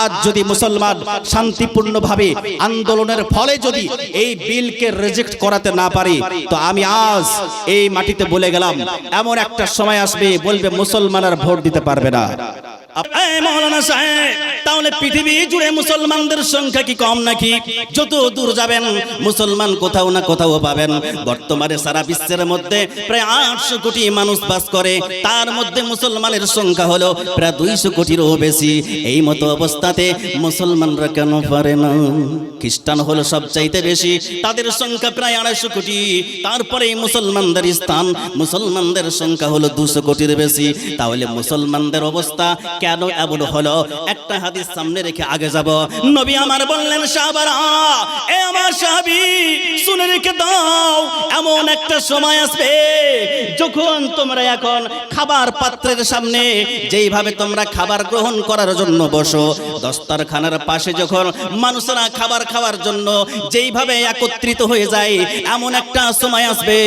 আজ যদি মুসলমান শান্তিপূর্ণভাবে আন্দোলনের ফলে যদি এই বিলকে রিজেক্ট করাতে না পারি, তো আমি আজ এই মাটিতে বলে গেলাম এমন একটা সময় আসবে বলবে মুসলমান আর ভোট দিতে পারবে না। মৌলানা সাহেব, তাহলে পৃথিবী জুড়ে মুসলমানদের সংখ্যা কি কম নাকি? যত দূর যাবেন মুসলমান কোথাও না কোথাও পাবেন। বর্তমানে সারা বিশ্বের মধ্যে প্রায় 800 কোটি মানুষ বাস করে, তার মধ্যে মুসলমানের সংখ্যা হলো প্রায় 200 কোটিরও বেশি। এই মতো অবস্থাতে মুসলমানরা কেন পারে না? খ্রিস্টান হলো সবচাইতে বেশি, তাদের সংখ্যা প্রায় 250 কোটি। তারপরে মুসলমানদের স্থান, মুসলমানদের সংখ্যা হলো 200 কোটির বেশি। তাহলে মুসলমানদের অবস্থা কেন এমন হলো? একটা হাদিস সামনে রেখে আগে যাব। নবী আমার বললেন, সাহাবারা, এ আমার সাহাবী শুনে রেখে দাও, এমন একটা সময় আসবে যখন তোমরা এখন খাবার পাত্রের সামনে যেইভাবে তোমরা খাবার গ্রহণ করার জন্য বসো, দস্তরখানার পাশে যখন মানুষরা খাবার খাওয়ার জন্য যেইভাবে একত্রিত হয়ে যায়, এমন একটা সময় আসবে,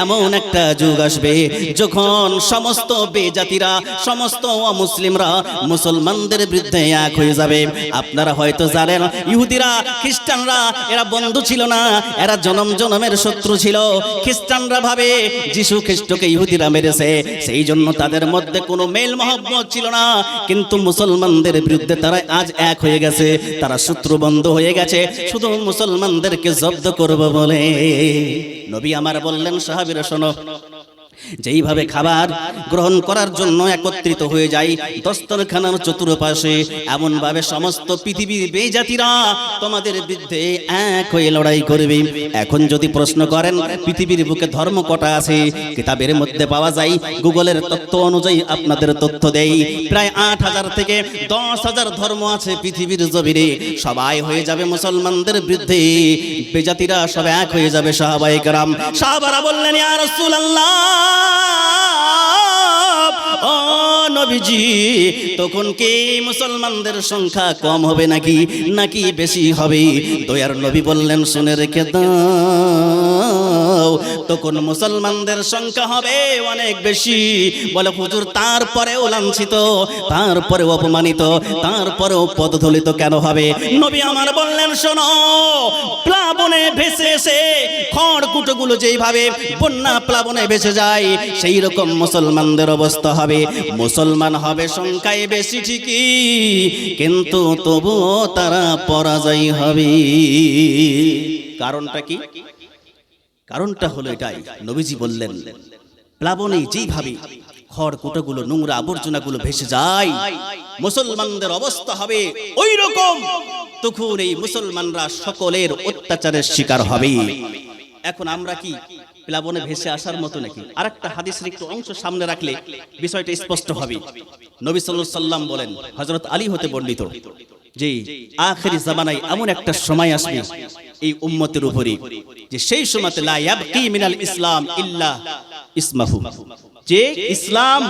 এমন একটা যুগ আসবে যখন সমস্ত বেজাতিরা, সমস্ত অমুসলিমরা মুসলমানদের বিরুদ্ধে এক হয়ে যাবে। আপনারা হয়তো জানেন, ইহুদিরা খ্রিস্টানরা এরা বন্ধু ছিল না, এরা জনম জনমের শত্রু ছিল। খ্রিস্টানরা ভাবে যিশু খ্রিস্টকে ইহুদিরা মেরেছে, সেই জন্য তাদের মধ্যে কোনো মেল মহব্বত ছিল না। কিন্তু মুসলমানদের বিরুদ্ধে তারা আজ এক হয়ে গেছে, তারা শত্রু বন্ধু হয়ে গেছে, শুধু মুসলমানদেরকে জব্দ করবে বলে। নবী আমার বললেন, সাহাবীরা শোনো, যেইভাবে খাবার গ্রহণ করার জন্য একত্রিত হয়ে যায় দস্তরখানার চতুর্পাশে, এমন ভাবে সমস্ত পৃথিবীর বেজাতিরা তোমাদের বিরুদ্ধে এক হয়ে লড়াই করবে। এখন যদি প্রশ্ন করেন পৃথিবীর বুকে ধর্ম কটা আছে, কিতাবের মধ্যে পাওয়া যায়, গুগলের তথ্য অনুযায়ী আপনাদের তথ্য দেই, প্রায় 8000 থেকে 10000 ধর্ম আছে পৃথিবীর জমিনে। সবাই হয়ে যাবে মুসলমানদের বিরুদ্ধে, বেজাতিরা সব এক হয়ে যাবে। সাহাবায়ে কেরাম, সাহাবারা বললেন, ইয়া রাসূলুল্লাহ, ও নবীজি, তখন কি মুসলমানদের সংখ্যা কম হবে নাকি বেশি হবে? দয়ার নবী বললেন, শুনে রেখে দাও, তখন মুসলমানদের সংখ্যা হবে অনেক বেশি। বলে, হুজুর, তারপরেও লাঞ্ছিত, তারপরেও অপমানিত, তারপরেও পদদলিত কেন হবে? নবী আমার বললেন, শোনো, প্লাবনে ভেসে এসে খড়কুটোগুলো যেইভাবে বন্যা প্লাবনে ভেসে যায়, সেই রকম মুসলমানদের অবস্থা হবে। মুসলমান হবে সংখ্যায় বেশি ঠিকই, কিন্তু তবুও তারা পরাজয় হবে। কারণটা কি? কারণটা হলো এটাই, নবীজি বললেন, প্লাবনে যেইভাবে খড়কুটোগুলো, নোংরা আবর্জনাগুলো ভেসে যায়, মুসলমানদের অবস্থা হবে ওই রকম। তখন এই মুসলমানরা সকলের অত্যাচারের শিকার হবে। এখন আমরা কি প্লাবনে ভেসে আসার মতো নাকি? আরেকটা হাদিসের একটু অংশ সামনে রাখলে বিষয়টা স্পষ্ট হবে। নবী সাল্লাল্লাহু আলাইহি ওয়াসাল্লাম বলেন, হযরত আলী হতে বর্ণিত, যে আখিরি জামানায় এমন একটা সময় আসবে এই উম্মতের উপরে, যে সেই সময়তে লা ইয়াবকি মিনাল ইসলাম ইল্লা ইসমাহু, যে ইসলাম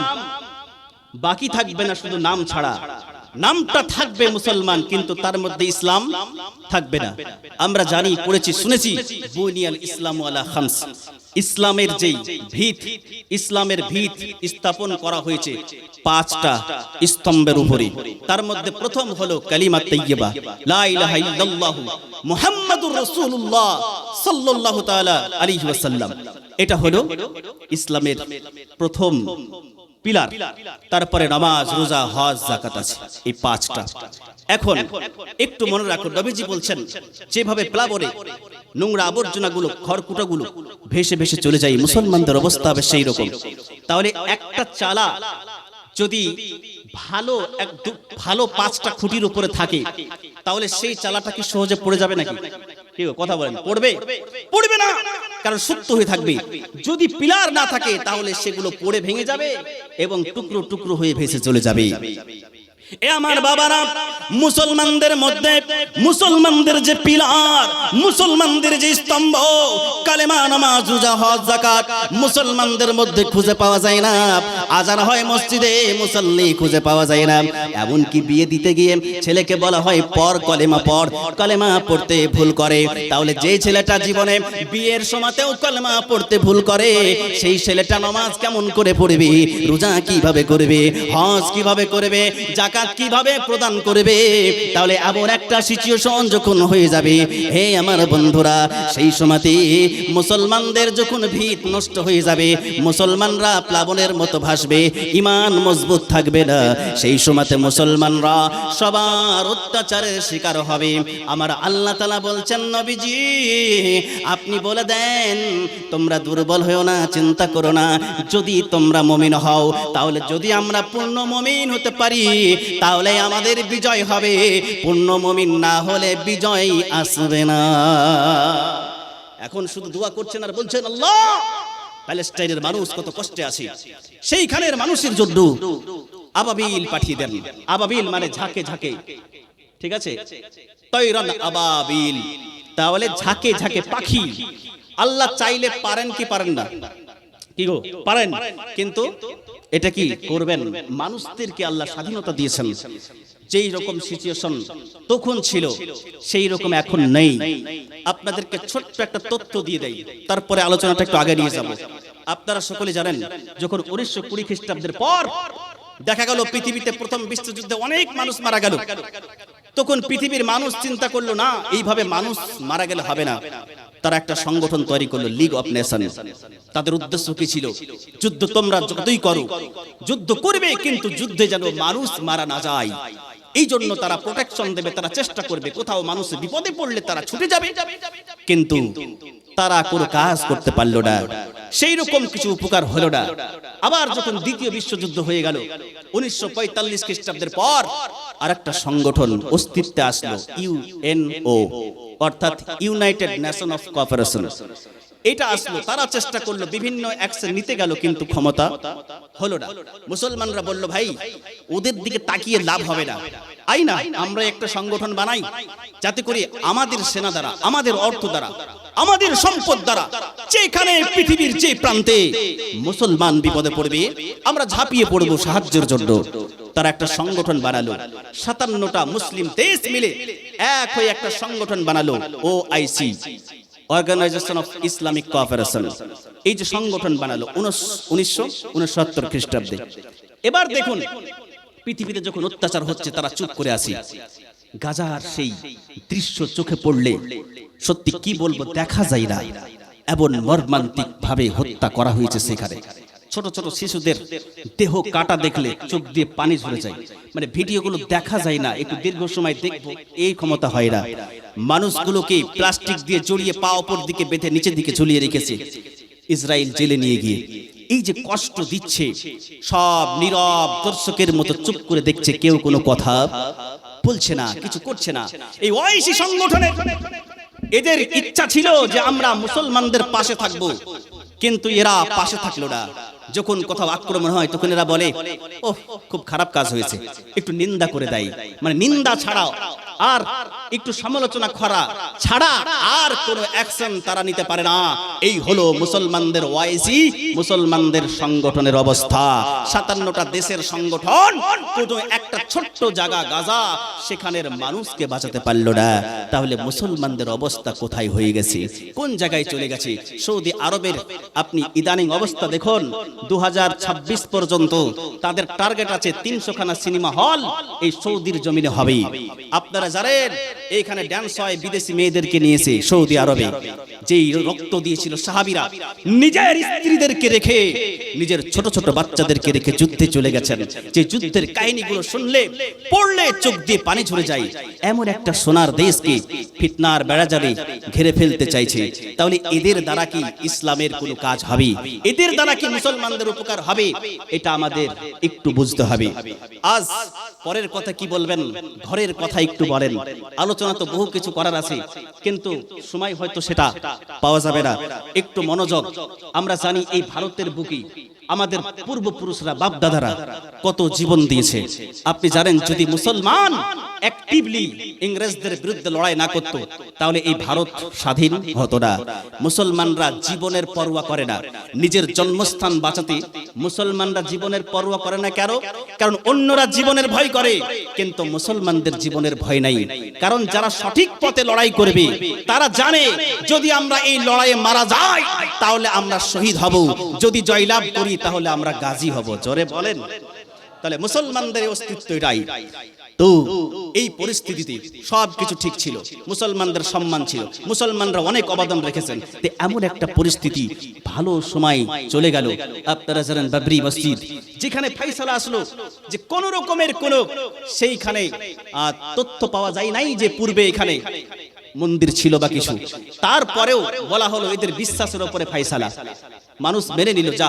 বাকি থাকবে না শুধু নাম ছাড়া। নামটা থাকবে মুসলমান, কিন্তু তার মধ্যে ইসলাম থাকবে না। আমরা জানি, পড়েছি, শুনেছি, বুনিয়াল ইসলামু আলা খামস, ইসলামের যেই ভিত, ইসলামের ভিত স্থাপন করা হয়েছে 5টা স্তম্ভের উপরে। তার মধ্যে প্রথম হলো কালিমা তাইয়্যিবা, লা ইলাহা ইল্লাল্লাহু মুহাম্মাদুর রাসূলুল্লাহ সাল্লাল্লাহু তাআলা আলাইহি ওয়াসাল্লাম। এটা হলো ইসলামের প্রথম পিলার। তারপরে নামাজ, রোজা, হজ, যাকাত আছে, এই 5টা। এখন একটু মনে রাখুন, নবীজি বলছেন, যেভাবে প্লাবনে নোংরা আবর্জনাগুলো, খড়কুটোগুলো ভেসে ভেসে চলে যায়, মুসলমানদের অবস্থা হবে সেই রকম। তাহলে একটা চালা যদি ভালো 5টা খুঁটির উপরে থাকে, তাহলে সেই চালাটা কি সহজে পড়ে যাবে নাকি? কি কথা বলেন, পড়বে না, কারণ শক্ত হয়ে থাকবে। যদি পিলার না থাকে, তাহলে সেগুলো পড়ে ভেঙে যাবে এবং টুকরো টুকরো হয়ে ভেসে চলে যাবে। এ আমার বাবারা, মুসলমানদের মধ্যে মুসলমানদের যে পিলার, মুসলমানদের যে স্তম্ভ, কালেমা, নামাজ, রোজা, হজ, যাকাত, মুসলমানদের মধ্যে খুঁজে পাওয়া যায় না। আজান হয় মসজিদে, মুসল্লি খুঁজে পাওয়া যায় না। এমনকি বিয়ে দিতে গিয়ে ছেলেকে বলা হয়, পর কলেমা পড়, কলেমা পড়তে ভুল করে। তাহলে যে ছেলেটা জীবনে বিয়ের সময়তেও কলেমা পড়তে ভুল করে, সেই ছেলেটা নামাজ কেমন করে পড়বে, রোজা কিভাবে করবে, হজ কিভাবে করবে, যাকাত টাকা কিভাবে প্রদান করবে। তাহলে এমন একটা সিচুয়েশন যখন হয়ে যাবে, হে আমার বন্ধুরা, সেই সময়তে মুসলমানদের যখন ভিত নষ্ট হয়ে যাবে, মুসলমানরা প্লাবনের মতো ভাসবে, ঈমান মজবুত থাকবে না, সেই সময়তে মুসলমানরা সবার অত্যাচারের শিকার হবে। আমার আল্লাহ তাআলা বলছেন, নবীজি আপনি বলে দেন তোমরা দুর্বল হও না, চিন্তা করো না, যদি তোমরা মুমিন হও, তাহলে যদি আমরা পূর্ণ মুমিন হতে পারি তাহলে আমাদের বিজয় হবে, পূর্ণ মুমিন না হলে বিজয় আসবে না। এখন শুধু দোয়া করছেন আর বলছেন আল্লাহ, প্যালেস্টাইনের মানুষ কত কষ্টে আছে, সেইখানের মানুষের জন্য আবাবিল পাঠিয়ে দেন। আবাবিল মানে ঝাঁকে ঝাঁকে, ঠিক আছে, তৈরন আবাবিল, তাহলে ঝাঁকে ঝাঁকে পাখি। আল্লাহ চাইলে পারেন কি পারেন না? কি গো, পারেন, কিন্তু এটা কি করবেন? মানুষদেরকে আল্লাহ স্বাধীনতা দিয়েছেন। যেই রকম সিচুয়েশন তখন ছিল সেই রকম এখন নেই। আপনাদেরকে ছোট্ট একটা তথ্য দিয়ে দেই, তারপরে আলোচনাটা একটু আগে নিয়ে যাব। আপনারা সকলে জানেন, যখন 1920 খ্রিস্টাব্দের পর দেখা গেল পৃথিবীতে প্রথম বিশ্বযুদ্ধে অনেক মানুষ মারা গেল, তখন পৃথিবীর মানুষ চিন্তা করলো না এইভাবে মানুষ মারা গেলে হবে না। তারা একটা সংগঠন তৈরি করলো, লিগ অফ নেশন। তাদের উদ্দেশ্য কি ছিল? যুদ্ধ তোমরা যতই করো, যুদ্ধ করবে, কিন্তু যুদ্ধে যেন মানুষ মারা না যায়, এই জন্য তারা প্রোটেকশন দেবে, তারা চেষ্টা করবে, কোথাও মানুষ বিপদে পড়লে তারা ছুটে যাবে। কিন্তু তারা কোনো কাজ করতে পারলো না, সেই রকম কিছু উপকার হলো না। আবার যখন দ্বিতীয় বিশ্বযুদ্ধ হয়ে গেল 1945 খ্রিস্টাব্দের পর, আরেকটা সংগঠন অস্তিত্বে আসলো, ইউএনও, অর্থাৎ ইউনাইটেড নেশন অফ কোঅপারেশন। এটা আসলো, তারা চেষ্টা করলো, বিভিন্ন অ্যাকশন নিতে গেল, কিন্তু ক্ষমতা হলো না। মুসলমানরা বলল, ভাই ওদের দিকে তাকিয়ে লাভ হবে না, আই না আমরা একটা সংগঠন বানাই, যাতে করে আমাদের সেনা দ্বারা, আমাদের অর্থ দ্বারা, আমাদের সম্পদ দ্বারা যেখানে পৃথিবীর যে প্রান্তে মুসলমান বিপদে পড়বে আমরা ঝাঁপিয়ে পড়ব সাহায্যের জন্য। তারা একটা সংগঠন বানালো, 57টা মুসলিম দেশ মিলে এক হয়ে একটা সংগঠন বানালো, OIC, organisation of Islamic cooperation. এই যে সংগঠন বানালো 1969 খ্রিস্টাব্দে। এবার দেখুন পৃথিবীতে যখন অত্যাচার হচ্ছে তারা চুপ করে আছে। গাজার সেই দৃশ্য চোখে পড়লে সত্যি কি বলবো, দেখা যায় না, এমন মর্মান্তিক ভাবে হত্যা করা হয়েছে সেখানে। ছোট ছোট শিশুদের দেহ কাটা দেখলে চোখ দিয়ে পানি ঝরে যায়, মানে ভিডিওগুলো দেখা যায় না, একটু দীর্ঘ সময় দেখবো এই ক্ষমতা হয় না। মানুষগুলোকে প্লাস্টিক দিয়ে জড়িয়ে পা অপর দিকে বেঁধে নিচের দিকে ঝুলিয়ে রেখেছে ইসরায়েল জেলে নিয়ে গিয়ে। এই যে কষ্ট দিচ্ছে, সব নীরব দর্শকের মতো চুপ করে দেখছে, কেউ কোনো কথা বলছে না, কিছু করছে না। এই ওআইসি সংগঠনের এদের ইচ্ছা ছিল যে আমরা মুসলমানদের পাশে থাকব, কিন্তু এরা পাশে থাকলো না। যখন কোথাও আক্রমণ হয় তখন এরা বলে, ওহ খুব খারাপ কাজ হয়েছে, একটু নিন্দা করে দেয়, মানে নিন্দা ছাড়াও আর একটু সমালোচনা করা ছাড়া আর কোনো অ্যাকশন তারা নিতে পারে না। এই হলো মুসলমানদের ওআইসি, মুসলমানদের সংগঠনের অবস্থা। 57টা দেশের সংগঠন, কোনো একটা ছোট্ট জায়গা গাজা, সেখানের মানুষকে বাঁচাতে পারলো না। তাহলে মুসলমানদের অবস্থা কোথায় হয়ে গেছে, কোন জায়গায় চলে গেছে? সৌদি আরবের আপনি ইদানিং অবস্থা দেখুন, 2026 পর্যন্ত তাদের টার্গেট আছে 300খানা সিনেমা হল এই সৌদির জমিনে হবে। আপনারা জানেন এইখানে ড্যান্স হয়, বিদেশি মেয়েদেরকে নিয়েছে সৌদি আরবে। যেই রক্ত দিয়েছিল সাহাবীরা, নিজের স্ত্রীদেরকে রেখে, নিজের ছোট ছোট বাচ্চাদেরকে রেখে যুদ্ধে চলে গেছেন। যে যুদ্ধের কাহিনীগুলো শুনলে পড়লে চোখ দিয়ে পানি ঝরে যায়। এমন একটা সোনার দেশকে ফিতনার বেড়াজালে ঘিরে ফেলতে চাইছে। তাহলে এদের দ্বারা কি ইসলামের কোনো কাজ হবে? এদের দ্বারা কি মুসলমানদের উপকার হবে? এটা আমাদের একটু বুঝতে হবে। আজ পরের কথা কি বলবেন, ঘরের কথা একটু বলেন। আলোচনা তো বহু কিছু করার আছে, কিন্তু সময় হয়তো সেটা পাওয়া যাবে না। একটু মনোযোগ। আমরা জানি এই ভারতের বুকে আমাদের পূর্বপুরুষরা, বাপ দাদারা কত জীবন দিয়েছে। আপনি জানেন যদি মুসলমান অ্যাক্টিভলি ইংরেজদের বিরুদ্ধে লড়াই না করত, তাহলে এই ভারত স্বাধীন হতো না। মুসলমানরা জীবনের পরোয়া করে না। নিজের জন্মস্থান বাঁচাতে মুসলমানরা জীবনের পরোয়া করে না। কেন? কারণ অন্যরা জীবনের ভয় করে, কিন্তু মুসলমানদের জীবনের ভয় নাই। কারণ যারা সঠিক পথে লড়াই করবে তারা জানে যদি আমরা এই লড়াইয়ে মারা যাই তাহলে আমরা শহীদ হব, যদি জয়লাভ করি তাহলে আমরা গাজী হব। জোরে বলেন। তাহলে মুসলমানদের অস্তিত্ব এটাই। তো এই পরিস্থিতিতে সবকিছু ঠিক ছিল, মুসলমানদের সম্মান ছিল, মুসলমানরা অনেক অবদান রেখেছেন। তো এমন একটা পরিস্থিতি ভালো সময় চলে গেল। আপনারা জানেন বাবরি মসজিদ যেখানে ফয়সালা আসলো যে কোন রকমের কোন সেইখানে তথ্য পাওয়া যায় নাই যে পূর্বে এখানে মন্দির ছিল বা কিছু, তারপরেও বলা হলো এদের বিশ্বাসের উপরে ফয়সালা। মানুষ মেনে নিল, যা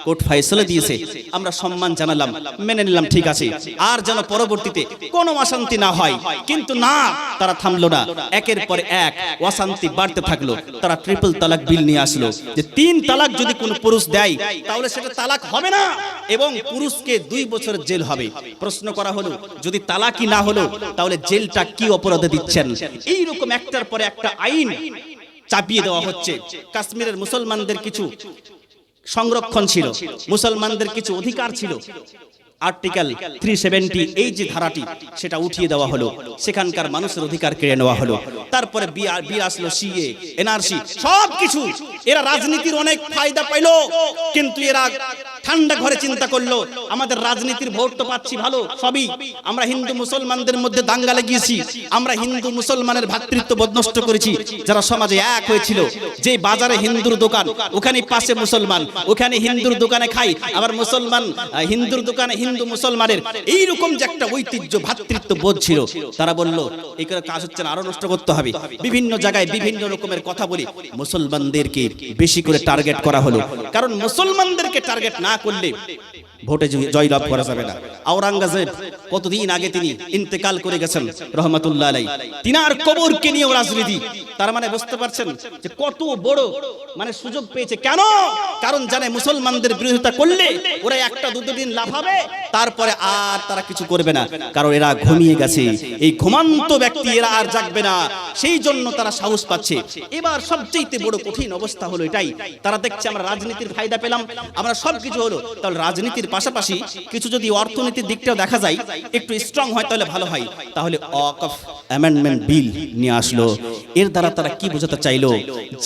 কোর্ট ফয়সালা দিয়েছে, আমরা সম্মান জানালাম, মেনে নিলাম, ঠিক আছে, আর যেন পরবর্তীতে কোনো অশান্তি না হয়। কিন্তু না, তারা থামলো না, একের পর এক অশান্তি বাড়তে থাকলো। তারা ট্রিপল তালাক বিল নিয়ে আসলো যে 3 তালাক যদি কোনো পুরুষ দেয় তাহলে সেটা তালাক হবে না এবং পুরুষকে 2 বছর জেল হবে। প্রশ্ন করা হলো, যদি তালাকই না হলো তাহলে জেলটা কি অপরাধে দিচ্ছেন? এইরকম একটার পরে একটা আইন চাপিয়ে দেওয়া হচ্ছে। কাশ্মীরের মুসলমানদের কিছু সংরক্ষণ ছিল, মুসলমানদের কিছু অধিকার ছিল। আর্টিকেল 370 এই যে ধারাটি, সেটা উঠিয়ে দেওয়া হলো, সেখানকার মানুষের অধিকার কেড়ে নেওয়া হলো। তারপরে বিল আসলো, সিএ, এনআরসি, সবকিছু। এরা রাজনীতির অনেক ফায়দা পাইলো, কিন্তু এরা ঠান্ডা ঘরে চিন্তা করলো, আমাদের রাজনীতির ভোট তো পাচ্ছি ভালো, সবই আমরা হিন্দু মুসলমানদের মধ্যে দাঙ্গা লাগিয়েছি, আমরা হিন্দু মুসলমানের ভ্রাতৃত্ব নষ্ট করেছি। যারা সমাজে এক হয়েছিল, যে বাজারে হিন্দুর দোকান ওখানে পাশে মুসলমান, ওখানে হিন্দুর দোকানে খাই, আবার মুসলমান হিন্দুর দোকানে হিন্দু মুসলমানের, এইরকম যে একটা ঐতিহ্য ভ্রাতৃত্ব বোধ ছিল, তারা বলল এই কাজ হচ্ছে না, আরো নষ্ট করতে হবে। বিভিন্ন জায়গায় বিভিন্ন রকমের কথা বলি মুসলমানদেরকে বেশি করে টার্গেট করা হলো, কারণ মুসলমানদেরকে টার্গেট না করলে ভোটে জয়লাভ করা যাবে না। আওরঙ্গজেব কতদিন আগে তিনি ইন্তেকাল করে গেছেন রহমাতুল্লাহ আলাইহি, তিনার কবরকে নিয়ে রাজনীতি। তার মানে বুঝতে পারছেন যে কত বড় মানে সুযোগ পেয়েছে। কেন? কারণ জানে মুসলমানদের বিরোধিতা করলে ওরা একটা দুটো দিন লাফাবে, তারপরে আর তারা কিছু করবে না, কারণ এরা ঘুমিয়ে গেছে। এই ঘুমন্ত ব্যক্তি এরা আর জাগবে না, সেই জন্য তারা সাহস পাচ্ছে। এবার সবচেয়ে বড় কঠিন অবস্থা হলো এটাই, তারা দেখছে আমরা রাজনীতির ফায়দা পেলাম, আমরা সবকিছু হলো, তাহলে রাজনীতির পাশাপাশি কিছু যদি অর্থনীতির দিকটাও দেখা যায় একটু স্ট্রং হয় তাহলে ভালো হয়। তাহলে ওয়াকফ অ্যামেন্ডমেন্ট বিল নিয়ে আসলো। এর দ্বারা তারা কি বোঝাতে চাইলো,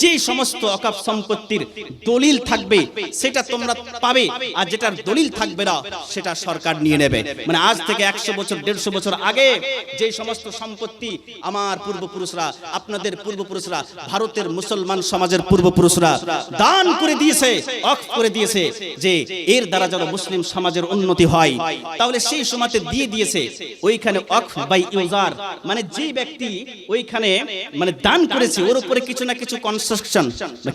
যে সমস্ত ওয়াকফ সম্পত্তির দলিল থাকবে সেটা তোমরা পাবে, আর যেটার দলিল থাকবে না সেটা সরকার নিয়ে নেবে। মানে আজ থেকে 100 বছর 150 বছর আগে যে সমস্ত সম্পত্তি আমার পূর্বপুরুষরা, আপনাদের পূর্বপুরুষরা, ভারতের মুসলমান সমাজের পূর্বপুরুষরা দান করে দিয়েছে, ওয়াকফ করে দিয়েছে, যে এর দ্বারা যেন মুসলিম সমাজের উন্নতি হয়, তাহলে সেই সময়তে দিয়ে দিয়েছে। ওইখানে ওয়াকফ বাই ইউজার, মানে যে ব্যক্তি ওইখানে মানে দান করেছে ওর উপরে কিছু না কিছু কনস্ট্রাকশন,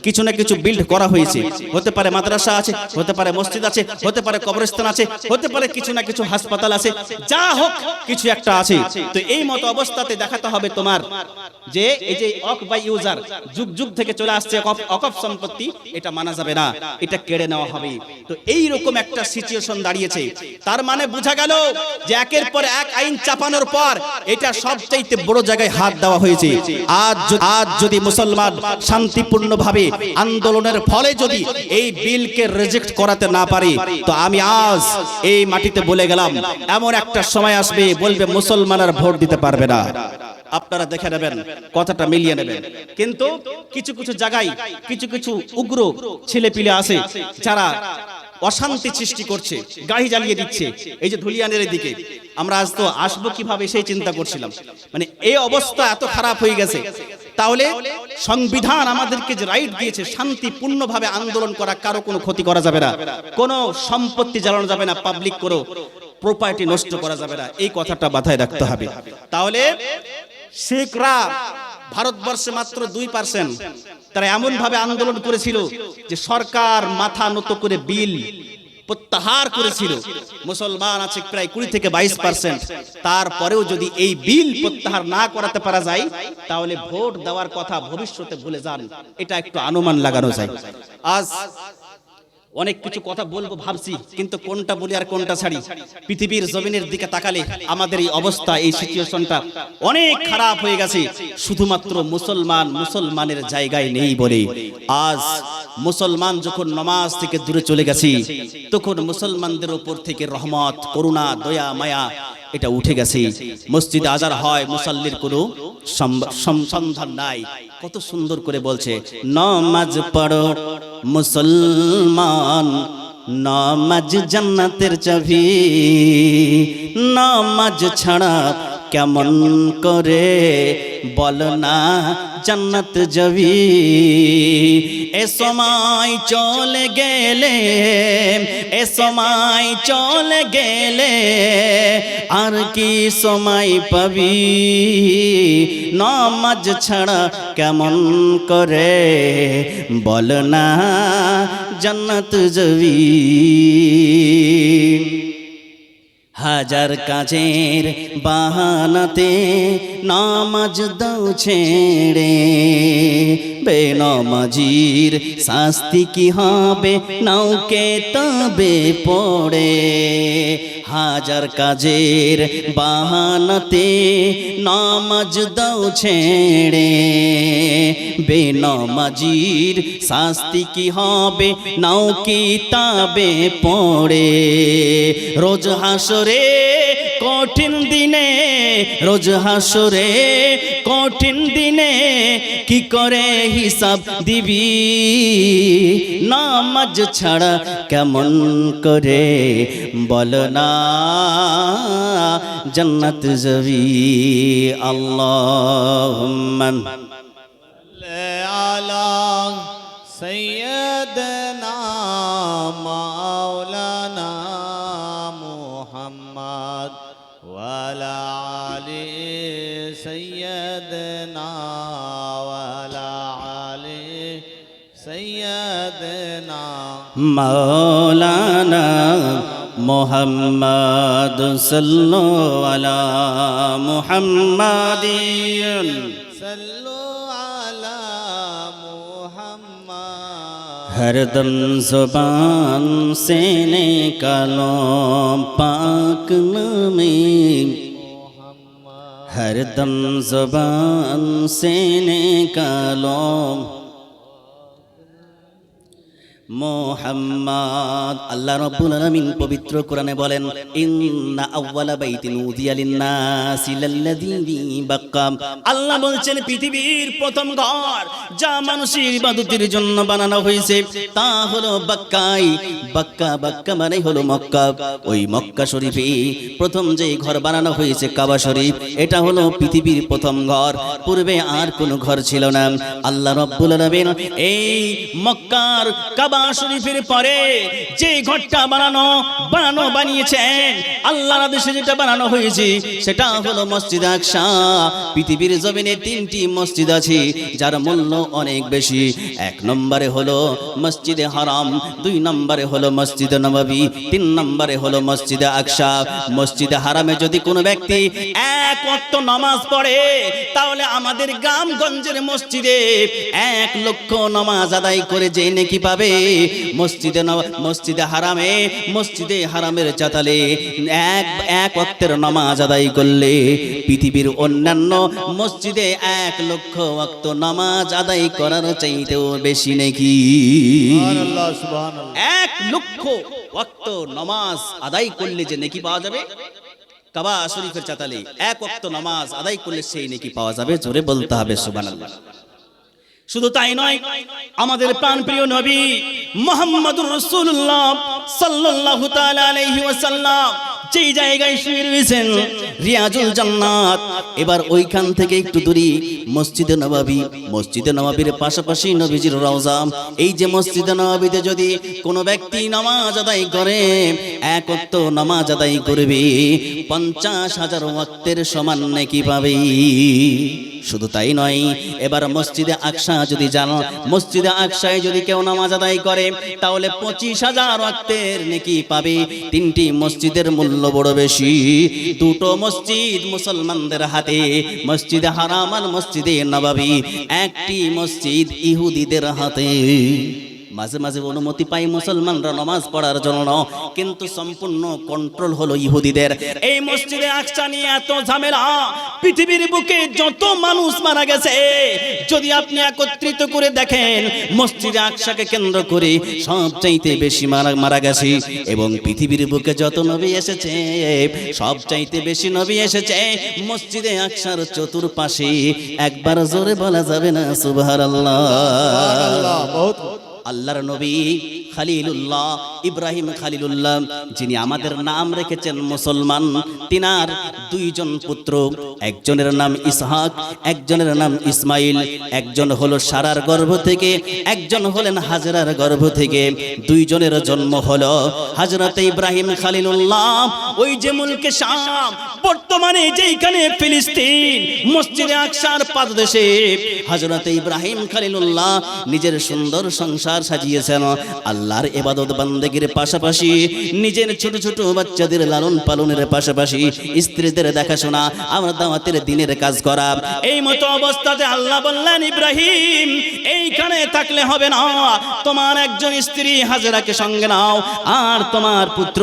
কিছু না কিছু বিল্ড করা হয়েছে। হতে পারে মাদ্রাসা আছে, হতে পারে মসজিদ আছে, হতে পারে কবরস্থান আছে, হতে পারে কিছু না কিছু হাসপাতাল আছে, যা হোক কিছু একটা আছে। তো এই মতো অবস্থাতে দেখাতে হবে তোমার যে এই যে ওয়াকফ বাই ইউজার যুগ যুগ থেকে চলে আসছে ওয়াকফ সম্পত্তি, এটা মানা যাবে না, এটা কেড়ে নেওয়া হবে। তো এই রকম একটা সিচুয়েশন দাঁড়িয়েছে। তার মানে বোঝা গেল যে একের পর এক আইন চাপানোর পর এটা সবচেয়ে বড় জায়গায় হাত দেওয়া হয়েছে। আজ যদি মুসলমান শান্তিপূর্ণভাবে আন্দোলনের ফলে যদি এই বিলকে রিজেক্ট করাতে না পারে, তো আমি আজ এই মাটিতে বলে গেলাম এমন একটা সময় আসবে বলবে মুসলমানরা ভোট দিতে পারবে না। আপনারা দেখে নেবেন, কথাটা মিলিয়ে নেবেন। কিন্তু কিছু কিছু জায়গায় কিছু কিছু উগ্র ছেলেপিলে আছে যারা অশান্তি সৃষ্টি করছে, গাড়ি জ্বালিয়ে দিচ্ছে। এই যে ধুলিয়ানের দিকে আমরা আজ তো আসবো কিভাবে সেই চিন্তা করছিলাম। মানে এই অবস্থা এত খারাপ হয়ে গেছে, তাহলে সংবিধান আমাদেরকে যে রাইট দিয়েছে শান্তিপূর্ণভাবে আন্দোলন করা, কারো কোনো ক্ষতি করা যাবে না, কোনো সম্পত্তি জ্বালানো যাবে না, পাবলিক কোনো প্রপার্টি নষ্ট করা যাবে না, এই কথাটা মাথায় রাখতে হবে। তাহলে শিখরা ভারতবর্ষে মাত্র 2%, তারা এমন ভাবে আন্দোলন করেছিল যে সরকার মাথা নত করে বিল প্রত্যাহার করেছিল। মুসলমান আছে প্রায় 20 থেকে 22%। তারপরেও যদি এই বিল প্রত্যাহার না করাতে পারা যায় তাহলে ভোট দেওয়ার কথা ভবিষ্যতে ভুলে যান, এটা একটু অনুমান লাগানো যায়। আজ অনেক কিছু কথা বলবো ভাবছি, কিন্তু কোনটা বলি আর কোনটা ছাড়ি। পৃথিবীর জমিনের দিকে তাকালে আমাদের এই অবস্থা, এই সিচুয়েশনটা অনেক খারাপ হয়ে গেছে। শুধুমাত্র মুসলমানের জায়গায় নেই বলে আজ মুসলমান যখন নামাজ থেকে দূরে চলে গেছে, তখন মুসলমানদের উপর থেকে রহমত, করুণা, দয়া, মায়া এটা উঠে গেছে। মসজিদে আজান হয়, মুসাল্লির কোনো সন্ধান নাই। কত সুন্দর করে বলছে, নামাজ পড়ো মুসলমান, নামাজ জান্নাতের চাবি, নামাজ ছাড়া কেমন করে বল না জান্নাত যাবি। এ সময় চলে গেলে, এ সময় চলে গেলে আর কি সময় পাবি, নামাজ ছাড়া কেমন করে বল না জান্নাত যাবি। হাজার কাজের বাহানাতে নামাজ দাও ছেড়ে, বেনামাজির শাস্তি কি হবে নাও কেতাবে পড়ে। হাজার কাজের বাহানাতে নামাজ দাও ছেড়ে, বেনামাজির শাস্তি কি হবে নাও কিতাবে পড়ে। রোজ হাসরে কঠিন দিনে, রোজ হাসরে কঠিন দিনে কি করে হিসাব দিবি, নামাজ ছাড়া কেমন করে বল না জান্নাত যাবি। আল্লাহুম্মা আলা সাইয়্যিদিনা মাওলানা মুহাম্মদ ওয়া আলা আলি সাইয়্যিদিনা ওয়া আলা আলি সাইয়্যিদিনা মাওলানা মুহাম্মদ সাল্লাল্লাহু আলা মুহাম্মাদিন सल्लु अला मुहम्मद। हरदम ज़ुबान से निकालो पाक नामे, हरदम ज़ुबान से निकालो মুহাম্মদ। আল্লাহ রাব্বুল আলামিন পবিত্র কোরআনে বলেন, ইন্না আউওয়ালা বাইতিন উযিয়া লিন-নাসি লাল্লাযী বাক্কা। আল্লাহ বলছেন পৃথিবীর প্রথম ঘর যা মানুষের ইবাদতের জন্য বানানো হয়েছে তা হলো বাক্কাই। বাক্কা, বাক্কা মানে হলো মক্কা। ওই মক্কা শরীফে প্রথম যে ঘর বানানো হয়েছে কাবা শরীফ, এটা হলো পৃথিবীর প্রথম ঘর। পূর্বে আর কোনো ঘর ছিল না। আল্লাহ রাব্বুল আলামিন এই মক্কার কাবা শরীফের পরে যে ঘরটা বানিয়েছেন, আল্লাহর আদেশে যেটা বানানো হয়েছে সেটা হলো মসজিদ আকসা। পৃথিবীর জমিনে তিনটি মসজিদ আছে যার মূল্য অনেক বেশি। এক নম্বরে হলো মসজিদে হারাম, দুই নম্বরে হলো মসজিদে নববী, তিন নম্বরে হলো মসজিদে আকসা। মসজিদে হারামে যদি কোনো ব্যক্তি এক ওয়াক্ত নামাজ পড়ে তাহলে আমাদের গ্রামগঞ্জের মসজিদে 1 লক্ষ নামাজ আদায় করে যে নেকি পাবে। মসজিদে হারামের চাতালে এক ওয়াক্তের নামাজ আদায় করলে পৃথিবীর অন্যান্য মসজিদে 1 লক্ষ ওয়াক্ত নামাজ আদায় করার চাইতেও বেশি নেকি। সুবহানাল্লাহ, সুবহানাল্লাহ। 1 লক্ষ ওয়াক্ত নামাজ আদায় করলে যে নেকি পাওয়া যাবে, কাবা শরীফের চাতালে 1 ওয়াক্ত নামাজ আদায় করলে সেই নেকি পাওয়া যাবে। জোরে বলতে হবে সুবহানাল্লাহ। শুধু তাই নয়, আমাদের প্রাণপ্রিয় নবী মুহাম্মদুর রাসূলুল্লাহ সাল্লাল্লাহু তাআলা আলাইহি ওয়াসাল্লাম যেই জায়গায় শুয়ে রয়েছেন রিয়াজুল জান্নাত, এবার ওইখান থেকে একটু দূরে মসজিদে নববী। মসজিদে নববীর পাশাপাশি নবীজির রওজা। এই যে মসজিদে নববীতে যদি কোনো ব্যক্তি নামাজ আদায় করে, 1 ওয়াক্ত নামাজ আদায় করবে 50,000 ওয়াক্তের সমান নেকি পাবে। শুধু তাই নয়, এবার মসজিদে আকসা যদি জানো, মসজিদে আকসায় যদি কেউ নামাজ আদায় করে তাহলে 25,000 ওয়াক্তের নেকি পাবে। 3টি মসজিদের মূল্য বড় বেশি। 2টো মসজিদ মুসলমানদের হাতে, মসজিদে হারাম আর মসজিদে নববী। 1টি মসজিদ ইহুদিদের হাতে। মাঝে মাঝে অনুমতি পাই মুসলমানরা নামাজ পড়ার জন্য, কিন্তু সম্পূর্ণ কন্ট্রোল হলো ইহুদিদের। এই মসজিদে আকসা নিয়ে এত ঝামেলা। পৃথিবীর বুকে যত মানুষ মারা গেছে যদি আপনি একত্রিত করে দেখেন, মসজিদে আকসাকে কেন্দ্র করে সবচাইতে বেশি মারা গেছে। এবং পৃথিবীর বুকে যত নবী এসেছে সবচাইতে বেশি নবী এসেছে মসজিদে আকসার চতুর্পাশে। একবার জোরে বলা যাবে না সুবহানাল্লাহ? সুবহানাল্লাহ। বহুত আল্লাহর নবী খালিলুল্লাহ, ইব্রাহিম খালিলুল্লাহ, যিনি আমাদের নাম রেখেছেন মুসলমান, তিনার দুইজন পুত্র, একজনের নাম ইসহাক, একজনের নাম ইসমাইল। একজন হলো সারার গর্ভ থেকে, একজন হলেন হাজরার গর্ভ থেকে। দুইজনের জন্ম হলো হযরত ইব্রাহিম খালিলুল্লাহ ওই যে মুলকে শাম, বর্তমানে যেখানে ফিলিস্তিন, মসজিদে আকসার পাদদেশে হযরত ইব্রাহিম খালিলুল্লাহ নিজের সুন্দর সংসার সাজিয়েছেন। আল্লাহর ইবাদত বান্দেগীর পাশাপাশি নিজের ছোট ছোট বাচ্চাদের লালন পালনের পাশাপাশি স্ত্রীদের দেখাশোনা, আমার দাওয়াতের দিনের কাজ করা। এই মতো অবস্থাতে আল্লাহ বললেন, ইব্রাহিম এইখানে থাকলে হবে না, তোমার একজন স্ত্রী হাজেরাকে সঙ্গে নাও, আর তোমার পুত্র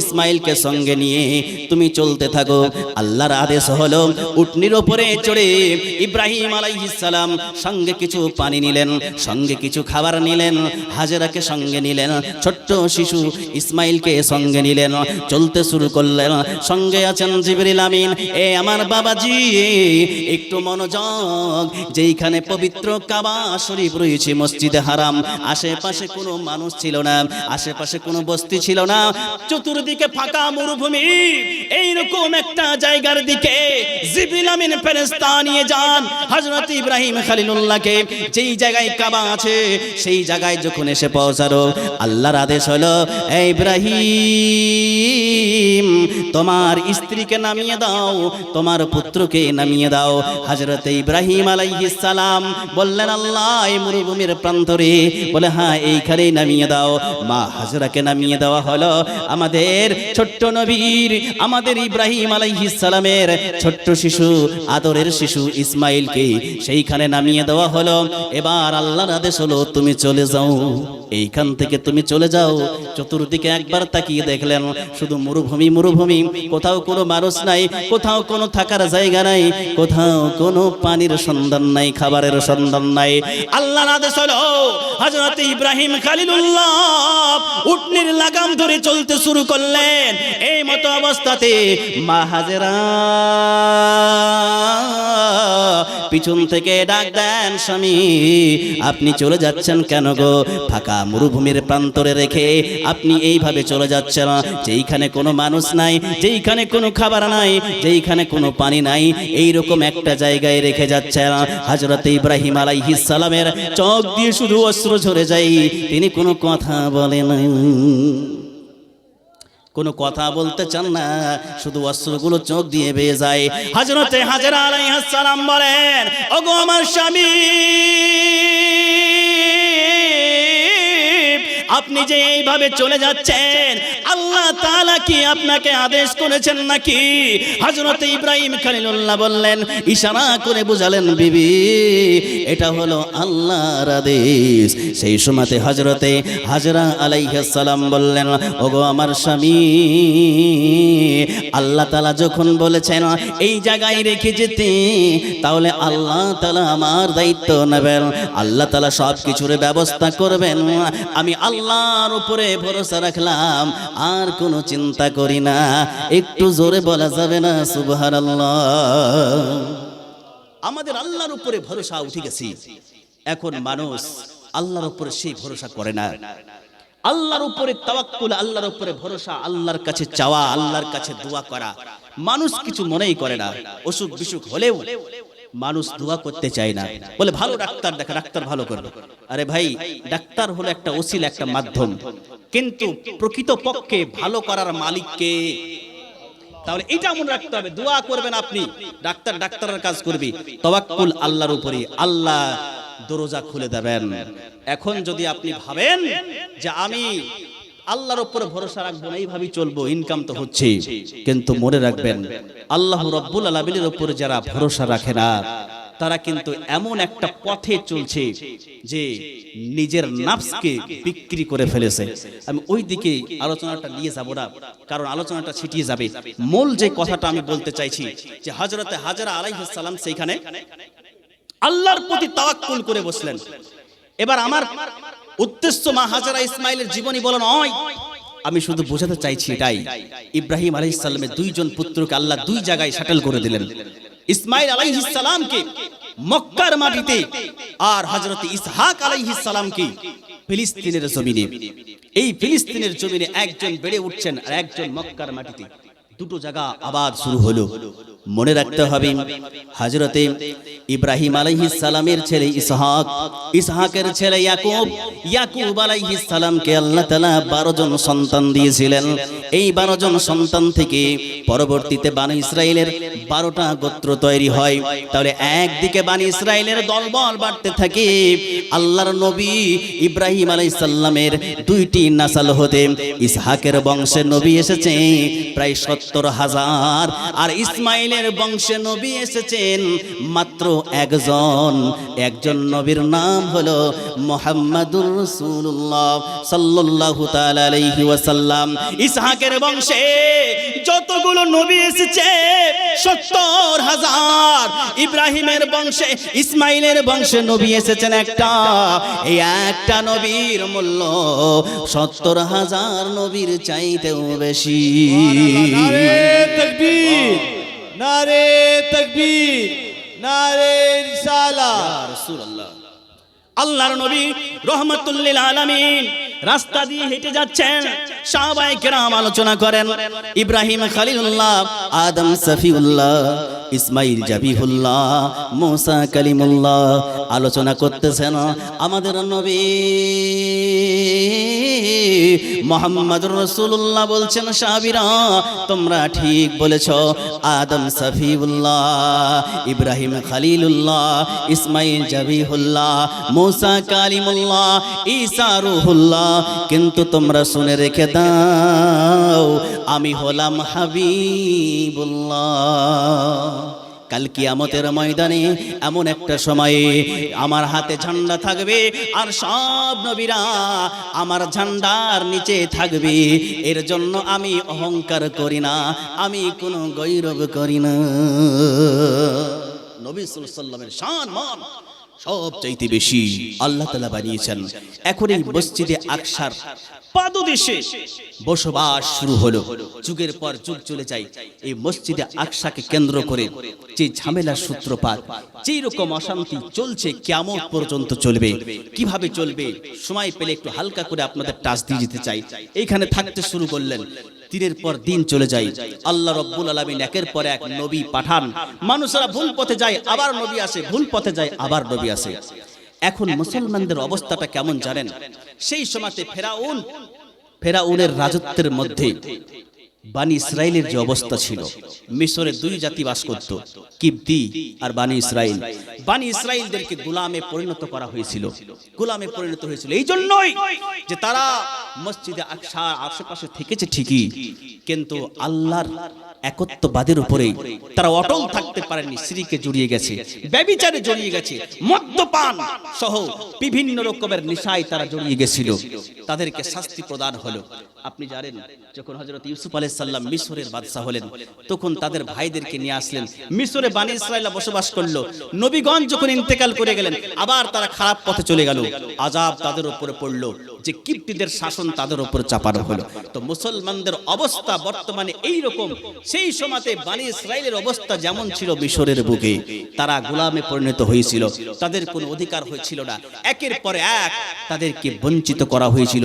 ইসমাইলকে সঙ্গে নিয়ে তুমি চলতে থাকো। আল্লাহর আদেশ হলো, উটনির উপরে চড়ে ইব্রাহিম আলাইহিস সালাম সঙ্গে কিছু পানি নিলেন, সঙ্গে কিছু খাবার নিলেন, হাজেরাকে সঙ্গে নিলেন, ছোট্ট শিশু ইসমাইলকে সঙ্গে নিলেন, চলতে শুরু করলেন। সঙ্গে আছেন জিবরিল আমিন। এ আমার বাবাজি, একটু মনোযোগ, যেইখানে পবিত্র কাবা শরীফ রয়েছে, মসজিদে হারাম, আশেপাশে কোনো মানুষ ছিল না, আশেপাশে কোনো বস্তি ছিল না, চতুর্দিকে ফাঁকা মরুভূমি। এইরকম একটা জায়গার দিকে জিবরিল আমিন ফেরেশতা নিয়ে যান হযরত ইব্রাহিম খলিলুল্লাহকে। যেই জায়গায় কাবা আছে সেই জায়গায় যখন এসে পৌঁছালো, আল্লাহর আদেশ হলো, হে ইব্রাহিম তোমার স্ত্রীকে নামিয়ে দাও, তোমার পুত্রকে নামিয়ে দাও। হযরত ইব্রাহিম আলাইহিস সালাম বললেন, আল্লাহ এই মরুভূমির প্রান্তরে, বলে হ্যাঁ এইখানেই নামিয়ে দাও। মা হাজরাকে নামিয়ে দেওয়া হলো। আমাদের ছোট্ট নবীর, আমাদের ইব্রাহিম আলাইহিস সালামের ছোট্ট শিশু, আদরের শিশু ইসমাইলকে সেইখানে নামিয়ে দেওয়া হলো। এবার আল্লাহর আদেশ হলো, তুমি চলে যাও, এইখান থেকে তুমি চলে যাও। চতুর্দিকে একবার তাকিয়ে দেখলেন শুধু মরুভূমি, মরুভূমি, কোথাও কোনো মানুষ নাই, কোথাও কোনো থাকার জায়গা নাই, কোথাও কোনো পানির সন্ধান নাই, খাবারের সন্ধান নাই। আল্লাহর আদেশ হলো, হযরত ইব্রাহিম খলিলুল্লাহ উটনির লাগাম ধরে চলতে শুরু করলেন। এই মতো অবস্থাতে মা হাজেরা পিছন থেকে ডাক দেন, স্বামী আপনি চলে যাচ্ছেন কেন গো? ফাঁকা মরুভূমির প্রান্তরে রেখে আপনি এইভাবে চলে যাচ্ছেন, যেইখানে কোনো মানুষ নাই, যেইখানে কোনো খাবার নাই, যেইখানে কোনো পানি নাই, এইরকম একটা জায়গায় রেখে যাচ্ছেন। হযরত ইব্রাহিম আলাইহিস সালামের চোখ দিয়ে শুধু অশ্রু ঝরে যায়, তিনি কোনো কথা বলেন না, কোনো কথা বলতে চান না, শুধু অশ্রুগুলো চোখ দিয়ে বেয়ে যায়। হযরতে হাজেরা আলাইহিস সালাম বলেন, ওগো আমার স্বামী, আপনি যে এইভাবে চলে যাচ্ছেন, আল্লাহ তাআলা কি আপনাকে আদেশ করেছেন নাকি? হযরত ইব্রাহিম খলিলুল্লাহ বললেন, ইশারা করে বুঝালেন, বিবি এটা হলো আল্লাহর আদেশ। সেই সময়তে হযরতে হাজরা আলাইহিস সালাম বললেন, ওগো আমার স্বামী, আল্লাহ তাআলা যখন বলেছেন এই জায়গায় রেখে যেতে, তাহলে আল্লাহ তাআলা আমার দায়িত্ব নেবেন, আল্লাহ তাআলা সব কিছুর ব্যবস্থা করবেন। আমি আল্লাহর উপরে ভরসা রাখলাম, আর কোনো চিন্তা করি না। একটু জোরে বলা যাবে না সুবহানাল্লাহ? আমাদের আল্লাহর উপরে ভরসা উঠে গেছে। এখন মানুষ আল্লাহর উপরে সেই ভরসা করে না। আল্লাহর উপরে তাওয়াক্কুল, আল্লাহর উপরে ভরসা, আল্লাহর কাছে চাওয়া, আল্লাহর কাছে দোয়া করা, মানুষ কিছু মনেই করে না। অসুখ বিসুখ হলেও মানুষ দোয়া করতে চায় না, বলে ভালো ডাক্তার দেখা, ডাক্তার ভালো করবে। আরে ভাই, ডাক্তার হলো একটা ওসিলা, একটা মাধ্যম, কিন্তু প্রকৃত পক্ষে ভালো করার মালিক কে? তাহলে এটা মনে রাখতে হবে, দোয়া করবেন আপনি, ডাক্তার ডাক্তারের কাজ করবে, তাওয়াক্কুল আল্লাহর উপরে, আল্লাহ দরজা খুলে দেবেন। এখন যদি আপনি ভাবেন যে আমি আল্লাহর উপরে ভরসা রাখবো না, এইভাবেই চলবো, ইনকাম তো হচ্ছে, কিন্তু মনে রাখবেন আল্লাহ রাব্বুল আলামিনের উপরে যারা ভরসা রাখে না, তারা কিন্তু এমন একটা পথে চলছে যে নিজের নাফসকে বিক্রি করে ফেলেছে। আমি ওই দিকে আলোচনাটা নিয়ে যাব না, কারণ আলোচনাটা ছিটিয়ে যাবে। মূল যে কথাটা আমি বলতে চাইছি যে হযরতে হাজরা আলাইহিস সালাম সেইখানে আল্লাহর প্রতি তাওয়াক্কুল করে বসলেন। এবার আমার উদ্দেশ্য মা হাজরা ইসমাইলের জীবনী বলা নয়, আমি শুধু বোঝাতে চাইছি এটাই, ইব্রাহিম আলাইহিস সালামের দুইজন পুত্রকে আল্লাহ দুই জায়গায় সেটেল করে দিলেন। ইসমাইল আলাইহিস সালামকে মক্কার মাটিতে, আর হযরত ইসহাক আলাইহিস সালামকে ফিলিস্তিনের জমিনে। এই ফিলিস্তিনের জমিনে একজন বেড়ে উঠছেন আর একজন মক্কার মাটিতে, দুটো জায়গা আবার শুরু হলো। মনে রাখতে হবে হযরতে ইব্রাহিম আলাইহিস সালামের ছেলে ইসহাক, ইসহাকের ছেলে ইয়াকুব, ইয়াকুব আলাইহিস সালামকে আল্লাহ তাআলা 12 জন সন্তান দিয়েছিলেন। এই 12 জন সন্তান থেকে পরবর্তীতে বানি ইসরাইলের 12টা গোত্র তৈরি হয়। তাহলে একদিকে বানি ইসরাইলের দলবল বাড়তে থাকে। আল্লাহর নবী ইব্রাহিম আলাইহিস সালামের 2টি নাসল হতে ইসহাকের বংশে নবী এসেছে প্রায় 70,000, আর ইসমাইলের বংশে নবী এসেছেন মাত্র একজন নবীর নাম হলো মুহাম্মাদুর রাসূলুল্লাহ সাল্লাল্লাহু তাআলা আলাইহি ওয়াসাল্লাম। ইসহাকের বংশে যতগুলো নবী এসেছে 70,000, ইব্রাহিমের বংশে ইসমাইলের বংশে নবী এসেছেন একটা। এই একটা নবীর মূল্য 70,000 নবীর চাইতেও বেশি। নারে তাকবীর, নারে তাকবীর, নারে রিসালাত। রাসূলুল্লাহ আল্লাহর নবী রহমাতুল লিল আলামিন রাস্তা দিয়ে হেঁটে যাচ্ছেন। সাহাবায়ে কেরাম আলোচনা করেন, ইব্রাহিম খলিলুল্লাহ, আদম সফিউল্লাহ, ইসমাইল জাবিহুল্লাহ, মুসা কালিমুল্লাহ আলোচনা করতেছেন। আমাদের নবী মুহাম্মদুর রাসূলুল্লাহ বলছেন, সাহাবীরা তোমরা ঠিক বলেছো, আদম সফিউল্লাহ, ইব্রাহিম খলিলুল্লাহ, ইসমাইল জাবিহুল্লাহ, মুসা কালিমুল্লাহ, ঈসা রূহুল্লাহ, কিন্তু তোমরা শুনে রেখে দাও আমি হলাম হাবিবুল্লাহ। কাল কিয়ামতের ময়দানে এমন একটা সময়ে আমার হাতে ঝান্ডা থাকবে আর সব নবীরা আমার ঝান্ডার নিচে থাকবে। এর জন্য আমি অহংকার করি না, আমি কোনো গৌরব করি না। নবী সাল্লাল্লাহু আলাইহি ওয়াসাল্লামের শান মান সবচাইতে বেশি আল্লাহ তাআলা বানিয়েছেন। এখন এই মসজিদে আকসার পাদদেশে বসবাস শুরু হলো। যুগের পর যুগ চলে যায়। এই মসজিদে আকসাকে কেন্দ্র করে যে ঝামেলার সূত্রপাত, যেই রকম অশান্তি চলছে কিয়ামত পর্যন্ত চলবে। কিভাবে চলবে সময় পেলে একটু হালকা করে আপনাদের টাচ দিয়ে যেতে চাই। এইখানে থাকতে শুরু করলেন, দিনের পর দিন চলে যায়। আল্লাহ রাব্বুল আলামিন একের পর এক নবী পাঠান। মানুষরা ভুল পথে যায়, আবার নবী আসে, ভুল পথে যায়, আবার নবী আসে। এখন মুসলমানদের অবস্থাটা কেমন জানেন? সেই সময়তে ফেরাউনের রাজত্বের মধ্যে বানি ইসরাইলের যে অবস্থা ছিল, মিশরে 2 জাতি বাস করত, কিবতি আর বানি ইসরাইল। বানি ইসরাইলদেরকে গোলামে পরিণত করা হয়েছিল। গোলামে পরিণত হয়েছিল এই জন্যই যে তারা মসজিদে আকসার আশেপাশে থেকেছে ঠিকই, কিন্তু আল্লাহর একত্ববাদের উপরে তারা অটল থাকতে পারেনি। শিরকে জড়িয়ে গেছে, ব্যভিচারে জড়িয়ে গেছে, মদ্যপান সহ বিভিন্ন রকমের নেশায় তারা জড়িয়ে গেছিল। তাদেরকে শাস্তি প্রদান হলো। আপনি জানেন, যখন হযরত ইউসুফ আলাইহিস সালাম মিশরের বাদশা হলেন, তখন তাদের ভাইদেরকে নিয়ে আসলেন। মিশরে বানি ইসরাইলরা বসবাস করলো। নবীগণ যখন ইন্তেকাল করে গেলেন, আবার তারা খারাপ পথে চলে গেল। আযাব তাদের উপরে পড়লো, যে কিপ্টিদের শাসন তাদের উপর চাপানো হলো। তো মুসলমানদের অবস্থা বর্তমানে এই রকম। সেই সময়তে বানি ইসরাইলের অবস্থা যেমন ছিল মিশরের বুকে, তারা গোলামে পরিণত হয়েছিল। তাদের কোনো অধিকার হয়েছিল না। একের পর এক তাদেরকে বঞ্চিত করা হয়েছিল।